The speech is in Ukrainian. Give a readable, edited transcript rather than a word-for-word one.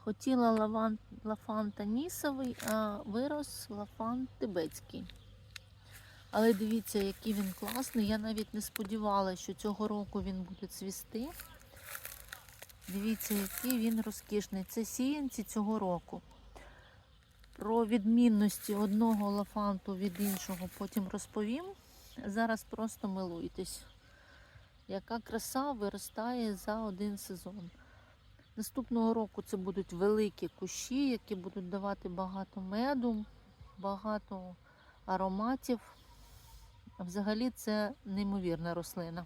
Хотіла лафан танісовий, а вирос лафан тибетський. Але дивіться, який він класний. Я навіть не сподівалася, що цього року він буде цвісти. Дивіться, який він розкішний. Це сіянці цього року. Про відмінності одного лафанту від іншого потім розповім. Зараз просто милуйтесь. Яка краса виростає за один сезон. Наступного року це будуть великі кущі, які будуть давати багато меду, багато ароматів. Взагалі це неймовірна рослина.